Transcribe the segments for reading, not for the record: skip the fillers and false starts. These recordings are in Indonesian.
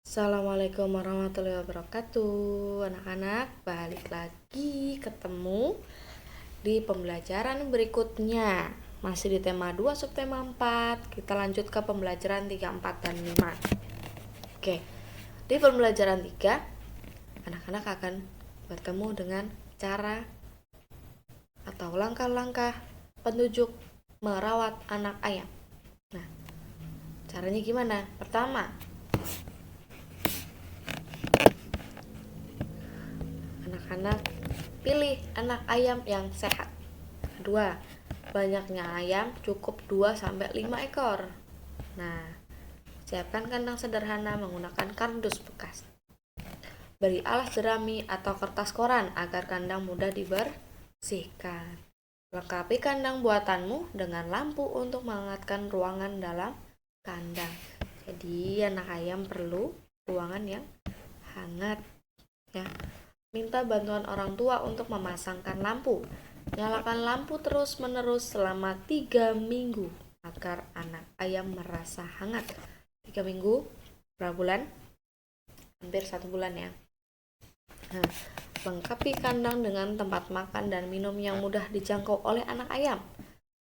Assalamualaikum warahmatullahi wabarakatuh. Anak-anak, balik lagi ketemu di pembelajaran berikutnya. Masih di tema 2 subtema 4. Kita lanjut ke pembelajaran 3, 4, dan 5. Oke. Di pembelajaran 3, anak-anak akan bertemu dengan cara atau langkah-langkah penunjuk merawat anak ayam. Nah, caranya gimana? Pertama, anak-anak pilih anak ayam yang sehat. Kedua, banyaknya ayam cukup 2-5 ekor. Nah, siapkan kandang sederhana menggunakan kardus bekas. Beri alas jerami atau kertas koran agar kandang mudah dibersihkan. Lengkapi kandang buatanmu dengan lampu untuk menghangatkan ruangan dalam kandang. Jadi anak ayam perlu ruangan yang hangat, ya. Minta bantuan orang tua untuk memasangkan lampu. Nyalakan lampu terus-menerus selama 3 minggu agar anak ayam merasa hangat. 3 minggu, berapa bulan? Hampir 1 bulan, ya. Nah, lengkapi kandang dengan tempat makan dan minum yang mudah dijangkau oleh anak ayam.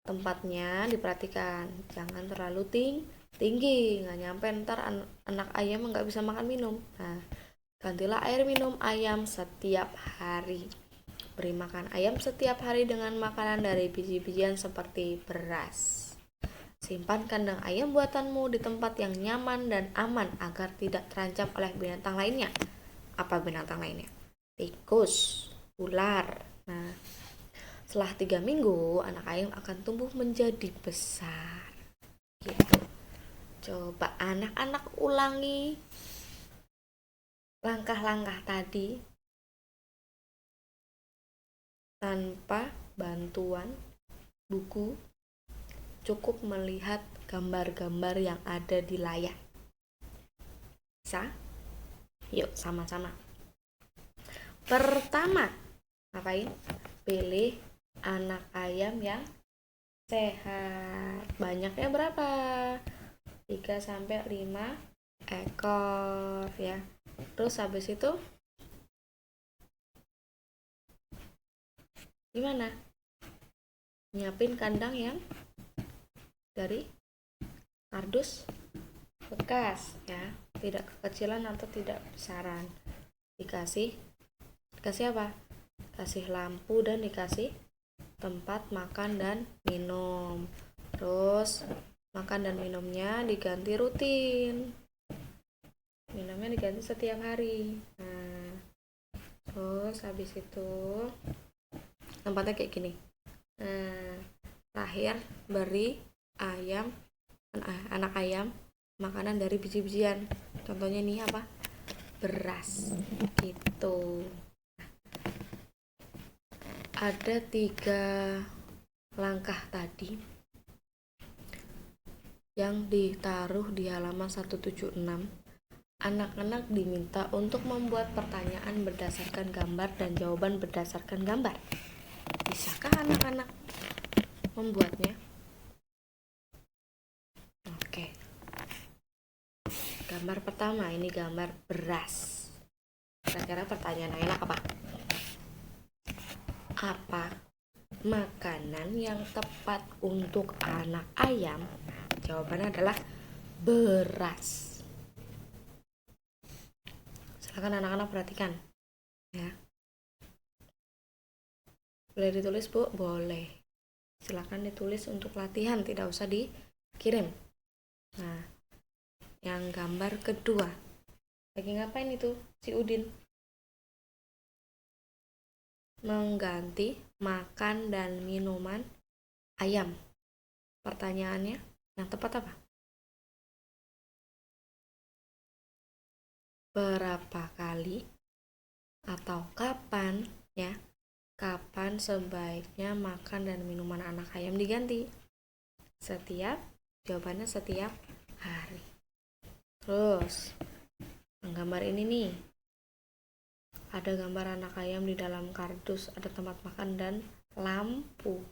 Tempatnya diperhatikan, jangan terlalu tinggi, nggak nyampe ntar anak ayam nggak bisa makan minum. Nah, gantilah air minum ayam setiap hari. Beri makan ayam setiap hari dengan makanan dari biji-bijian seperti beras. Simpan kandang ayam buatanmu di tempat yang nyaman dan aman agar tidak terancam oleh binatang lainnya. Apa binatang lainnya? Tikus, ular. Nah, setelah 3 minggu, anak ayam akan tumbuh menjadi besar. Gitu. Coba anak-anak ulangi langkah-langkah tadi tanpa bantuan buku, cukup melihat gambar-gambar yang ada di layar. Bisa? Yuk sama-sama. Pertama, ngapain? Pilih anak ayam yang sehat. Banyaknya berapa? 3-5 ekor, ya. Terus habis itu gimana? Nyiapin kandang yang dari kardus bekas, ya, tidak kekecilan atau tidak besaran. Dikasih apa? Kasih lampu dan dikasih tempat makan dan minum. Terus makan dan minumnya diganti rutin. Minumnya diganti setiap hari. Nah, terus habis itu tempatnya kayak gini. Nah, terakhir beri anak ayam makanan dari biji-bijian. Contohnya nih apa? Beras. Gitu. Ada 3 langkah tadi yang ditaruh di halaman 176. Anak-anak diminta untuk membuat pertanyaan berdasarkan gambar dan jawaban berdasarkan gambar. Bisakah anak-anak membuatnya? Oke. Gambar pertama, ini gambar beras. Kira-kira pertanyaan anak apa? Apa makanan yang tepat untuk anak ayam? Jawabannya adalah beras. Silakan anak-anak perhatikan, ya. Boleh ditulis, Bu? Boleh. Silakan ditulis untuk latihan, tidak usah dikirim. Nah, yang gambar kedua, lagi ngapain itu si Udin? Mengganti makan dan minuman ayam. Pertanyaannya, yang tepat apa? Berapa kali atau kapan, ya? Kapan sebaiknya makan dan minuman anak ayam diganti? Jawabannya setiap hari. Terus, gambar ini nih, ada gambar anak ayam di dalam kardus, ada tempat makan dan lampu.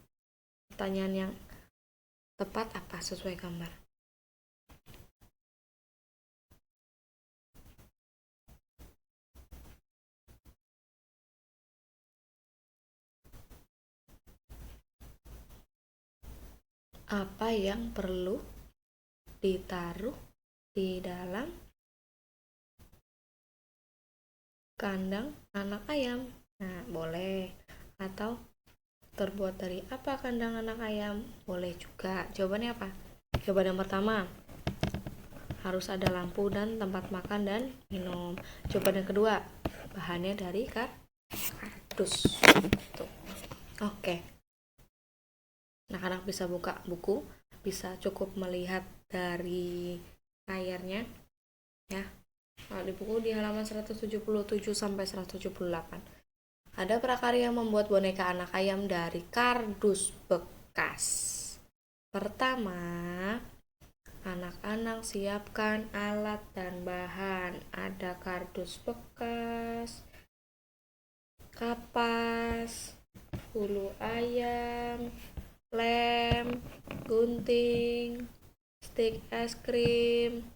Pertanyaan yang tepat apa sesuai gambar? Apa yang perlu ditaruh di dalam kandang anak ayam? Nah, boleh. Atau terbuat dari apa kandang anak ayam? Boleh juga. Jawabannya apa? Jawaban yang pertama, harus ada lampu dan tempat makan dan minum. Jawaban yang kedua, bahannya dari kardus. Tuh. Oke. Anak-anak bisa buka buku, bisa cukup melihat dari layarnya ya. Kalau di buku di halaman 177 sampai 178. Ada prakarya membuat boneka anak ayam dari kardus bekas. Pertama, anak-anak siapkan alat dan bahan. Ada kardus bekas, kapas, bulu ayam, lem, gunting, stik es krim,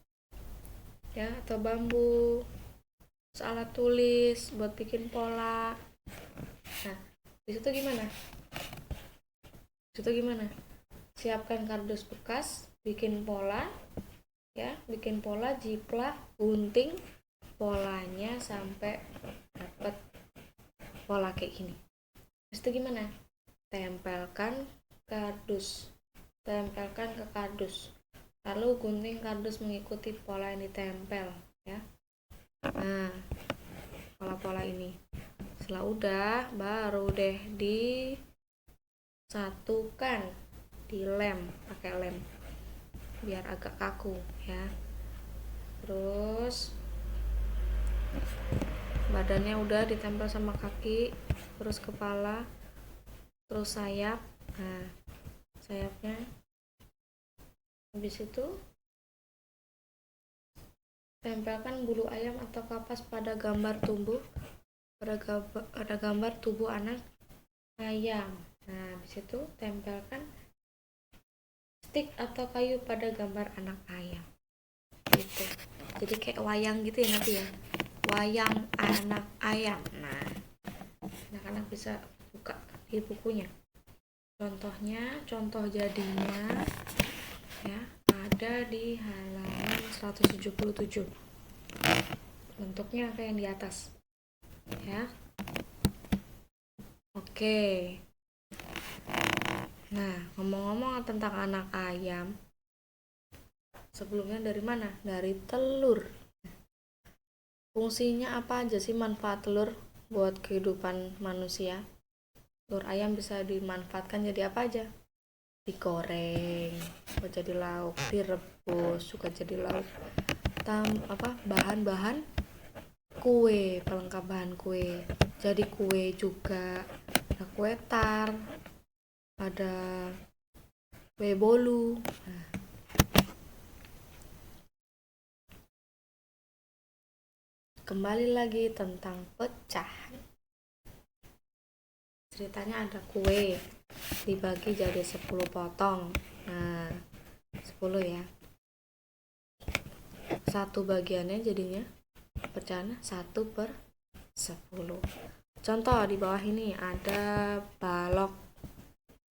ya, atau bambu, terus alat tulis buat bikin pola. Nah, disitu gimana? Siapkan kardus bekas, bikin pola, ya, bikin pola, jiplak, gunting polanya sampai dapat pola kayak gini. Disitu gimana? Tempelkan ke kardus, lalu gunting kardus mengikuti pola yang ditempel, ya. Nah, pola-pola ini setelah udah, baru deh disatukan, dilem pakai lem biar agak kaku ya. Terus badannya udah ditempel sama kaki, terus kepala, terus sayap. Nah, sayapnya habis itu tempelkan bulu ayam atau kapas pada gambar tubuh anak ayam. Nah, habis itu tempelkan stik atau kayu pada gambar anak ayam. Gitu. Jadi kayak wayang gitu ya nanti ya. Wayang anak ayam. Nah, anak-anak bisa buka di bukunya. Contoh jadinya ya, ada di halaman 177. Bentuknya kayak yang di atas. Ya. Oke. Nah, ngomong-ngomong tentang anak ayam, sebelumnya dari mana? Dari telur. Fungsinya apa aja sih manfaat telur buat kehidupan manusia? Telur ayam bisa dimanfaatkan jadi apa aja? Digoreng, buat jadi lauk, direbus, suka jadi lauk. Bahan-bahan kue, pelengkap bahan kue. Jadi kue juga. Ada kue tar, ada kue bolu. Nah, kembali lagi tentang pecahan. Ceritanya ada kue dibagi jadi 10 potong. Nah, 10 ya. Satu bagiannya jadinya pecahannya 1/10. Contoh di bawah ini ada balok.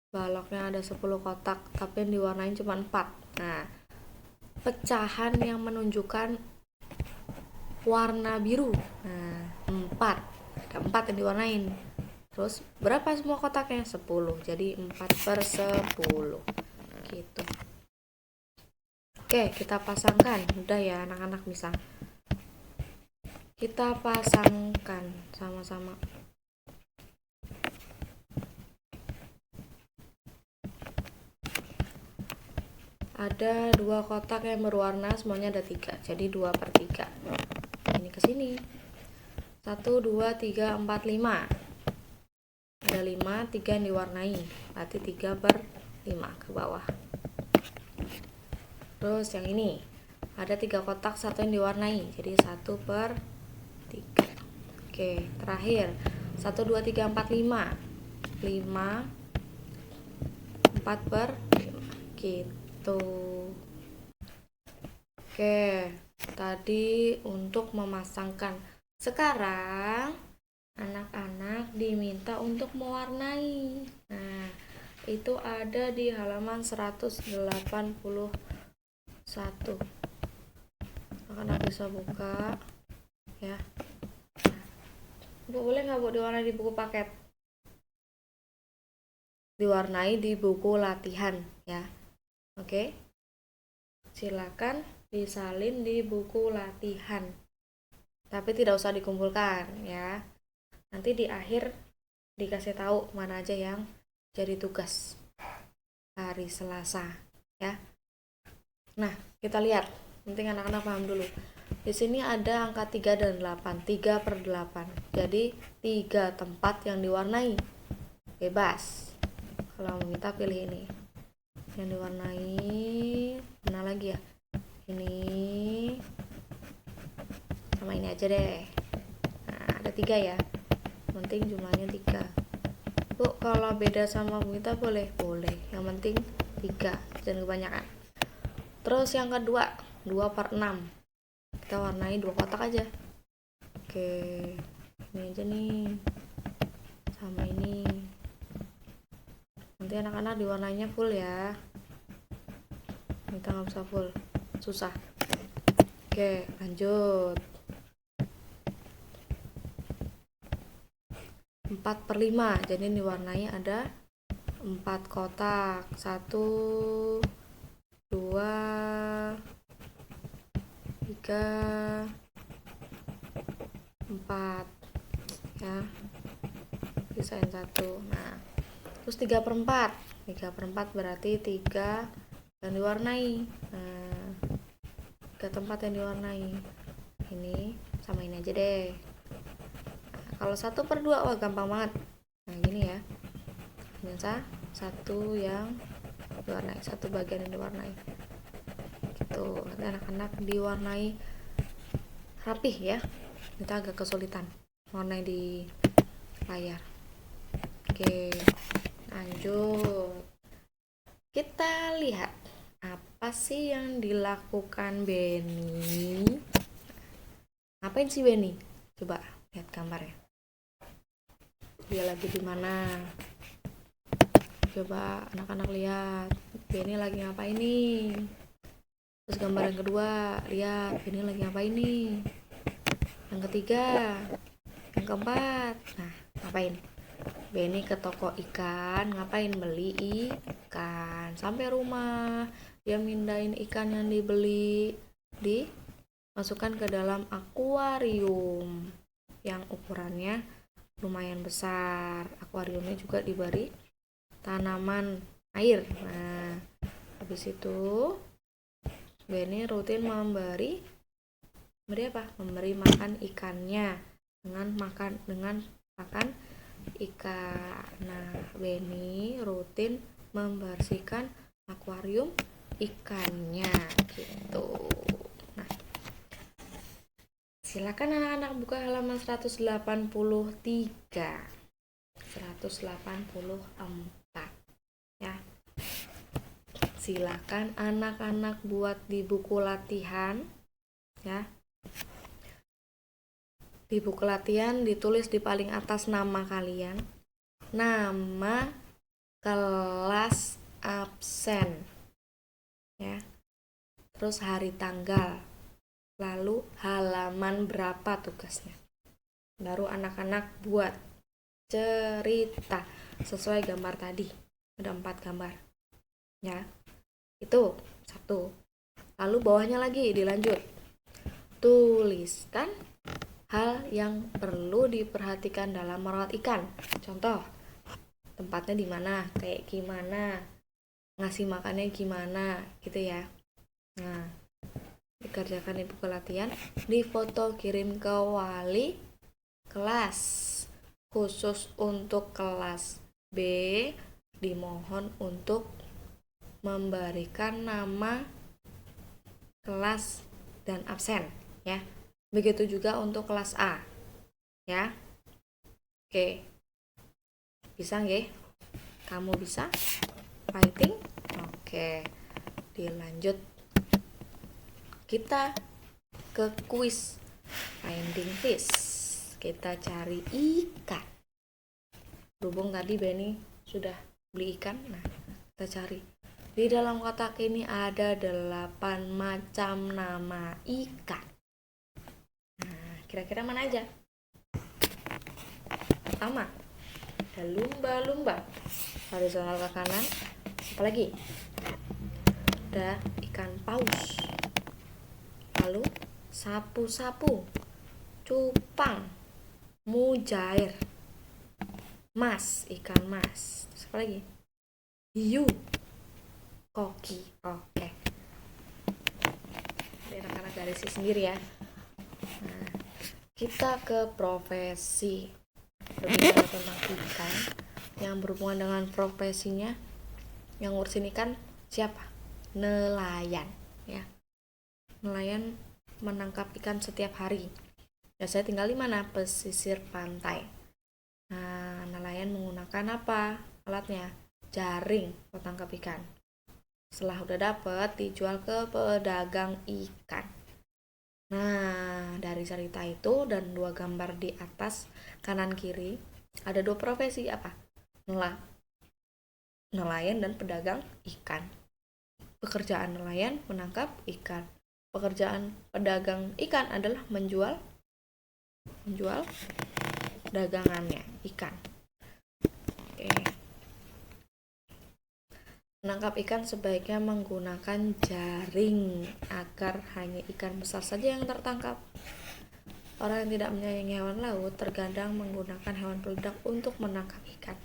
Baloknya ada 10 kotak, tapi yang diwarnain cuma 4. Nah, pecahan yang menunjukkan warna biru. Nah, 4. Ada 4 yang diwarnain. Terus berapa semua kotaknya? 10. Jadi 4/10. Gitu. Oke, kita pasangkan. Udah ya, anak-anak bisa. Kita pasangkan sama-sama. Ada 2 kotak yang berwarna, semuanya ada 3. Jadi 2/3. Ini ke sini. 1, 2, 3, 4, 5. Ada 5, 3 yang diwarnai. Berarti 3/5 ke bawah. Terus yang ini ada 3 kotak, 1 yang diwarnai. Jadi 1/3. Oke, terakhir 1, 2, 3, 4, 5. 5 4/5 gitu. Oke, tadi untuk memasangkan. Sekarang anak-anak diminta untuk mewarnai. Nah, itu ada di halaman 181. Anak-anak bisa buka ya. Bu, boleh nggak Bu diwarnai di buku paket? Diwarnai di buku latihan ya. Oke. Silakan disalin di buku latihan. Tapi tidak usah dikumpulkan ya. Nanti di akhir dikasih tahu mana aja yang jadi tugas hari Selasa ya. Nah, kita lihat. Penting anak-anak paham dulu. Di sini ada angka 3 dan 8. 3/8. Jadi 3 tempat yang diwarnai. Bebas. Kalau kita pilih ini. Yang diwarnai mana lagi ya? Ini sama ini aja deh. Nah, ada 3 ya. Penting jumlahnya 3. Bu, kalau beda sama Bu Mita boleh? Boleh. Yang penting 3, jangan kebanyakan. Terus yang kedua, 2/6. Kita warnai 2 kotak aja. Oke, ini aja nih. Sama ini. Nanti anak-anak diwarnainya full ya. Kita nggak bisa full, susah. Oke, lanjut. 4/5. Jadi diwarnai ada 4 kotak. 1, 2, 3, 4 ya. Pisahin 1. Nah, terus 3/4. 3/4 berarti 3 yang diwarnai. Nah, 3 tempat yang diwarnai. Ini sama ini aja deh. Nah, kalau 1/2, wah gampang banget. Nah, gini ya. Ternyata 1 yang diwarnai, 1 bagian yang diwarnai. Gitu. Nanti anak-anak diwarnai rapih ya. Kita agak kesulitan warnai di layar. Oke, lanjut. Kita lihat apa sih yang dilakukan Benny. Ngapain sih Benny? Coba lihat gambarnya. Dia lagi di mana? Coba anak-anak lihat. Benny lagi ngapain nih? Terus gambar yang kedua, lihat Benny lagi ngapain nih? Yang ketiga, yang keempat. Nah, ngapain? Benny ke toko ikan, ngapain? Beli ikan. Sampai rumah, dia mindahin ikan yang dibeli, dimasukkan ke dalam akuarium yang ukurannya lumayan besar. Akuariumnya juga diberi tanaman air. Nah, habis itu Benny rutin memberi apa? Memberi makan ikannya dengan makan ikan. Nah, Benny rutin membersihkan akuarium ikannya gitu. Nah, silakan anak-anak buka halaman 183. 184 ya. Silakan anak-anak buat di buku latihan ya. Di buku latihan ditulis di paling atas nama kalian, nama kelas absen ya, terus hari tanggal, lalu halaman berapa tugasnya. Baru anak-anak buat cerita sesuai gambar tadi. Ada 4 gambar ya. Itu 1. Lalu bawahnya lagi dilanjut. Tuliskan hal yang perlu diperhatikan dalam merawat ikan. Contoh, tempatnya di mana, kayak gimana, ngasih makannya gimana, gitu ya. Nah, dikerjakan di buku latihan, difoto kirim ke wali kelas. Khusus untuk kelas B, dimohon untuk memberikan nama kelas dan absen ya. Begitu juga untuk kelas A ya. Oke, bisa nggih? Kamu bisa? Fighting? Oke, dilanjut. Kita ke kuis finding fish. Kita cari ikan. Berhubung tadi Benny sudah beli ikan. Nah, kita cari. Di dalam kotak ini ada 8 macam nama ikan. Nah, kira-kira mana aja? Pertama, ada lumba-lumba. Horizontal ke kanan. Apalagi? Ada ikan paus. Lalu sapu-sapu, cupang, mujair, mas, ikan mas. Terus apa lagi? Hiu, koki. Oke. Jadi anak-anak garis sendiri ya. Nah, kita ke profesi. Berbicara tentang ikan, yang berhubungan dengan profesinya, yang ngurusin ikan siapa? Nelayan ya. Nelayan menangkap ikan setiap hari. Biasanya tinggal di mana? Pesisir pantai. Nah, nelayan menggunakan apa alatnya? Jaring untuk tangkap ikan. Setelah udah dapet, dijual ke pedagang ikan. Nah, dari cerita itu dan 2 gambar di atas kanan kiri ada 2 profesi apa? Nelayan dan pedagang ikan. Pekerjaan nelayan menangkap ikan. Pekerjaan pedagang ikan adalah menjual dagangannya ikan. Oke. Menangkap ikan sebaiknya menggunakan jaring agar hanya ikan besar saja yang tertangkap. Orang yang tidak menyayangi hewan laut terkadang menggunakan hewan peledak untuk menangkap ikan.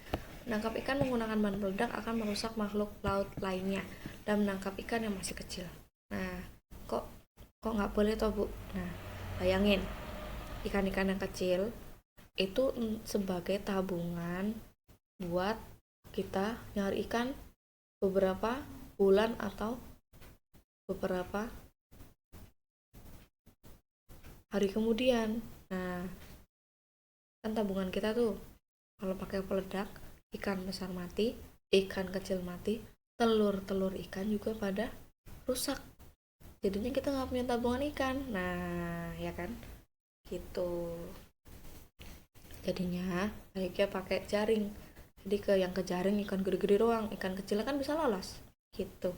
Menangkap ikan menggunakan bahan peledak akan merusak makhluk laut lainnya dan menangkap ikan yang masih kecil. Nah, kok nggak boleh toh Bu? Nah, bayangin ikan-ikan yang kecil itu sebagai tabungan buat kita nyari ikan beberapa bulan atau beberapa hari kemudian. Nah, kan tabungan kita tuh kalau pakai peledak, ikan besar mati, ikan kecil mati, telur-telur ikan juga pada rusak. Jadinya kita nggak punya tabungan ikan. Nah, ya kan? Gitu. Jadinya baiknya pakai jaring. Jadi yang ke jaring ikan gede-gede doang, ikan kecil kan bisa lolos. Gitu.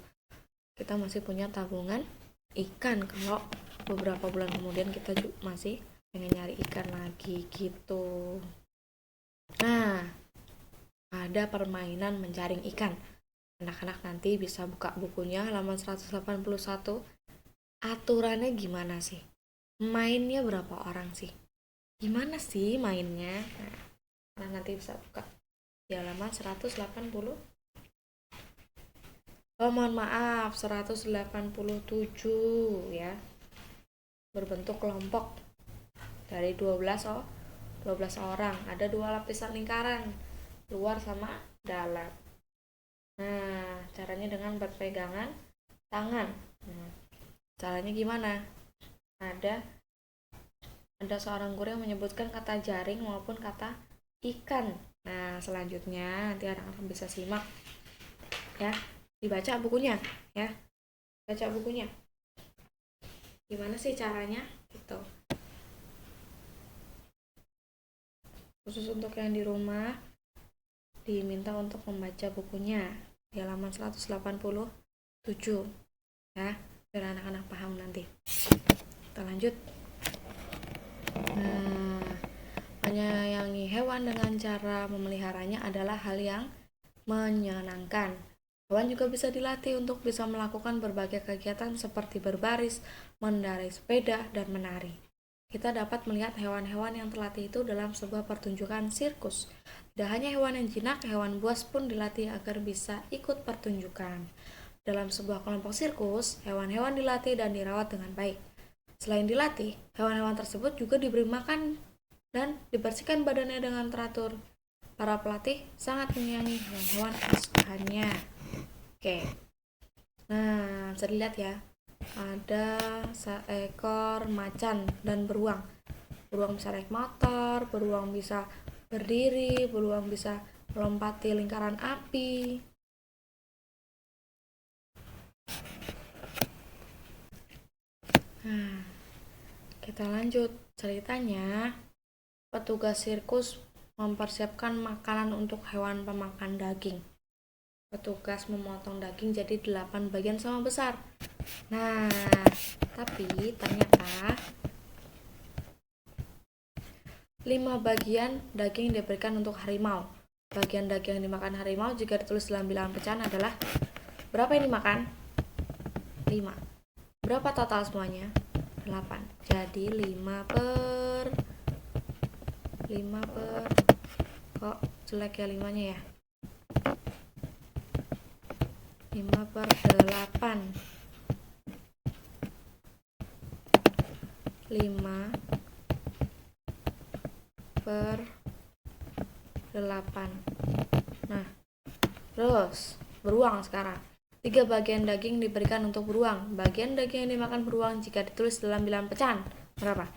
Kita masih punya tabungan ikan kalau beberapa bulan kemudian kita masih pengen nyari ikan lagi gitu. Nah, ada permainan menjaring ikan. Anak-anak nanti bisa buka bukunya halaman 181. Aturannya gimana sih? Mainnya berapa orang sih? Gimana sih mainnya? Nah, nanti bisa buka di halaman 180. Oh, mohon maaf, 187 ya. Berbentuk kelompok dari 12 orang. Ada 2 lapisan lingkaran, luar sama dalam. Nah, caranya dengan berpegangan tangan. Nah, caranya gimana? Ada seorang guru yang menyebutkan kata jaring maupun kata ikan. Nah, selanjutnya nanti anak-anak bisa simak ya. Dibaca bukunya ya. Baca bukunya. Gimana sih caranya? Gitu. Khusus untuk yang di rumah diminta untuk membaca bukunya di halaman 187 ya, biar anak-anak paham nanti. Kita lanjut. Nah, menyayangi hewan dengan cara memeliharanya adalah hal yang menyenangkan. Hewan juga bisa dilatih untuk bisa melakukan berbagai kegiatan seperti berbaris, mengendarai sepeda, dan menari. Kita dapat melihat hewan-hewan yang terlatih itu dalam sebuah pertunjukan sirkus. Tidak hanya hewan yang jinak, hewan buas pun dilatih agar bisa ikut pertunjukan. Dalam sebuah kelompok sirkus, hewan-hewan dilatih dan dirawat dengan baik. Selain dilatih, hewan-hewan tersebut juga diberi makan dan dibersihkan badannya dengan teratur. Para pelatih sangat menyayangi hewan-hewan asuhannya. Oke. Nah, bisa dilihat ya. Ada seekor macan dan beruang. Beruang bisa naik motor, beruang bisa berdiri, beruang bisa melompati lingkaran api. Nah, kita lanjut ceritanya. Petugas sirkus mempersiapkan makanan untuk hewan pemakan daging. Petugas memotong daging jadi 8 bagian sama besar. Nah, tapi ternyata 5 bagian daging diberikan untuk harimau. Bagian daging yang dimakan harimau jika ditulis dalam bilangan pecahan adalah berapa yang dimakan? 5. Berapa total semuanya? 8. Jadi 5 per kok jelek ya 5-nya ya? 5 per 8. 5 per 8. Nah, terus beruang sekarang. 3 bagian daging diberikan untuk beruang. Bagian daging yang dimakan beruang jika ditulis dalam bilangan pecahan berapa?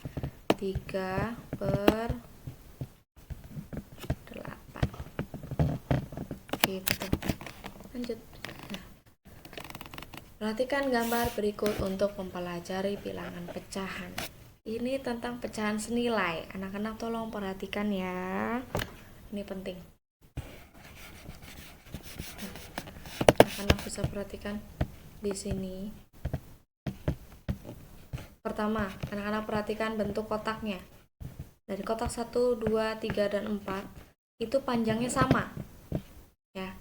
3 per 8. Gitu. Lanjut. Nah, perhatikan gambar berikut untuk mempelajari bilangan pecahan. Ini tentang pecahan senilai. Anak-anak tolong perhatikan ya. Ini penting. Anak-anak bisa perhatikan di sini. Pertama, anak-anak perhatikan bentuk kotaknya. Dari kotak 1, 2, 3, dan 4 itu panjangnya sama. Ya.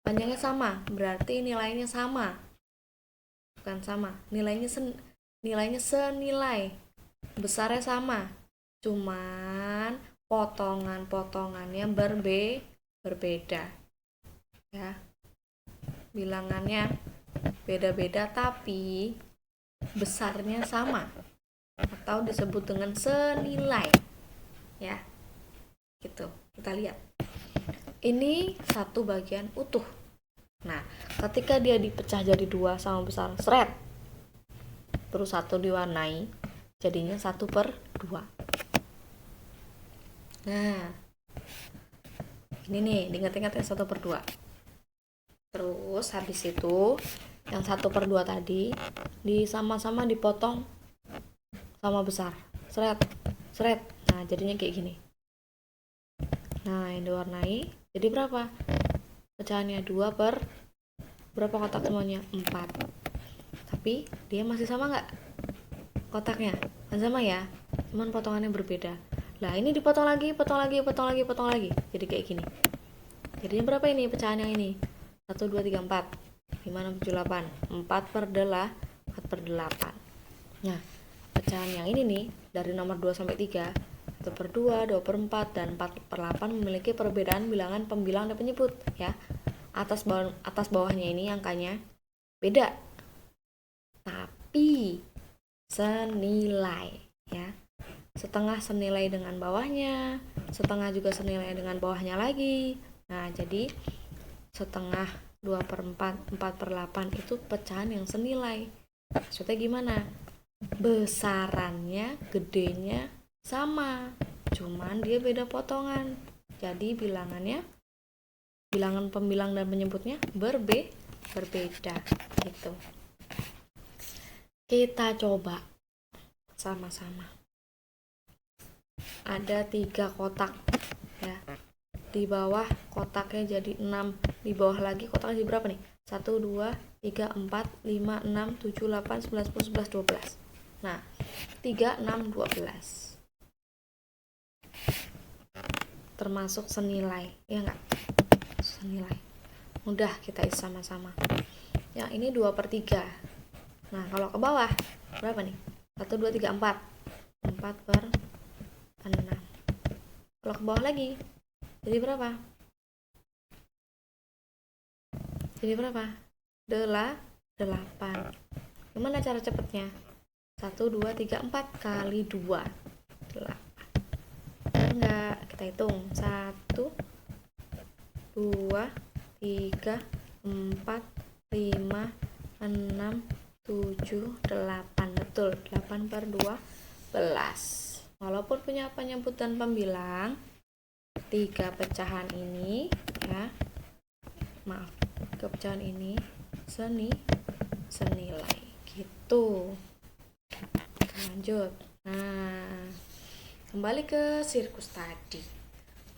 Panjangnya sama, berarti nilainya sama. Bukan sama, nilainya senilai. Besarnya sama. Cuman potongan-potongannya berbeda. Ya. Bilangannya beda-beda tapi besarnya sama atau disebut dengan senilai. Ya. Gitu. Kita lihat. Ini satu bagian utuh. Nah, ketika dia dipecah jadi 2 sama besar, seret. Terus 1 diwarnai, jadinya 1 per 2. Nah, ini nih, diingat-ingat ya 1 per 2. Terus habis itu, yang 1 per 2 tadi, sama-sama dipotong sama besar. Seret. Nah, jadinya kayak gini. Nah, yang diwarnai, jadi berapa? Pecahannya 2 per berapa kotak semuanya? 4. Tapi dia masih sama nggak kotaknya? Kan sama ya, cuman potongannya berbeda. Nah, ini dipotong lagi. Jadi kayak gini. Jadinya berapa ini pecahan yang ini? 1, 2, 3, 4. 5, 6, 7, 8. 4 per 8. Nah, pecahan yang ini nih, dari nomor 2 sampai 3, 1 per 2, 2 per 4, dan 4 per 8 memiliki perbedaan bilangan pembilang dan penyebut. Ya, atas bawahnya ini angkanya beda. Tapi senilai. Ya. Setengah senilai dengan bawahnya, setengah juga senilai dengan bawahnya lagi. Nah, jadi setengah 2 per 4, 4 per 8 itu pecahan yang senilai. Maksudnya gimana? Besarannya, gedenya sama, cuman dia beda potongan. Jadi bilangan pembilang dan penyebutnya berbeda gitu. Kita coba sama-sama. Ada 3 kotak ya. Di bawah kotaknya jadi 6, di bawah lagi kotaknya jadi berapa nih? 1, 2, 3, 4, 5, 6, 7, 8, 9, 10, 11, 12. Nah, 3, 6, 12 termasuk senilai, ya enggak? Senilai. Mudah kita isi sama-sama. Yang ini 2 per 3. Nah, kalau ke bawah berapa nih? 1, 2, 3, 4. 4 per 6. Kalau ke bawah lagi jadi berapa? Jadi berapa? 8. Gimana cara cepatnya? 1, 2, 3, 4 kali 2. 8. Enggak, kita hitung. 1, 2, 3, 4, 5, 6, 7, 8. Betul, 8 per 12. Walaupun punya penyebut dan pembilang, 3 pecahan ini ya, pecahan ini senilai gitu. Lanjut. Nah, kembali ke sirkus tadi.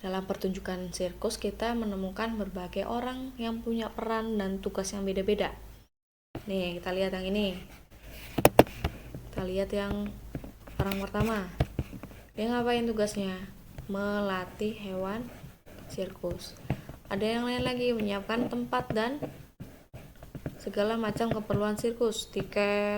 Dalam pertunjukan sirkus kita menemukan berbagai orang yang punya peran dan tugas yang beda-beda. Nih, kita lihat yang ini. Kita lihat yang orang pertama. Dia ngapain tugasnya? Melatih hewan sirkus. Ada yang lain lagi, menyiapkan tempat dan segala macam keperluan sirkus. Tempatnya.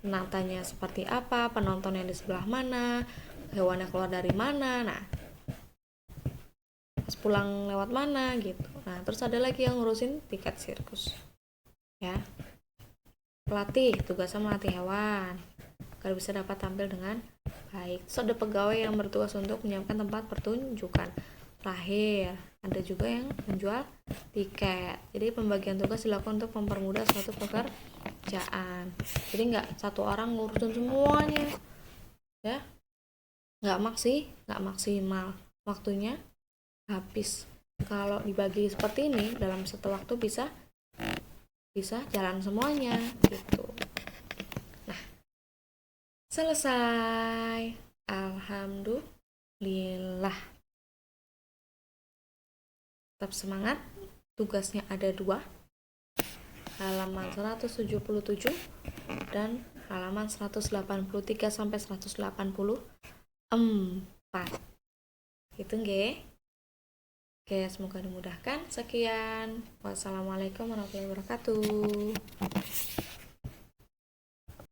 Penatanya seperti apa, penontonnya di sebelah mana, hewannya keluar dari mana, nah pas pulang lewat mana gitu. Nah terus ada lagi yang ngurusin tiket sirkus ya. Pelatih, tugasnya melatih hewan agar bisa dapat tampil dengan baik. Terus ada pegawai yang bertugas untuk menyiapkan tempat pertunjukan. Terakhir ada juga yang menjual tiket. Jadi pembagian tugas dilakukan untuk mempermudah suatu pekerjaan. Jadi nggak satu orang ngurusin semuanya ya, nggak maksimal waktunya habis. Kalau dibagi seperti ini dalam satu waktu bisa jalan semuanya gitu. Nah, selesai. Alhamdulillah. Tetap semangat. Tugasnya ada 2. Halaman 177 dan halaman 183 sampai 184. Gitu nggih. Oke, semoga dimudahkan. Sekian. Wassalamualaikum warahmatullahi wabarakatuh.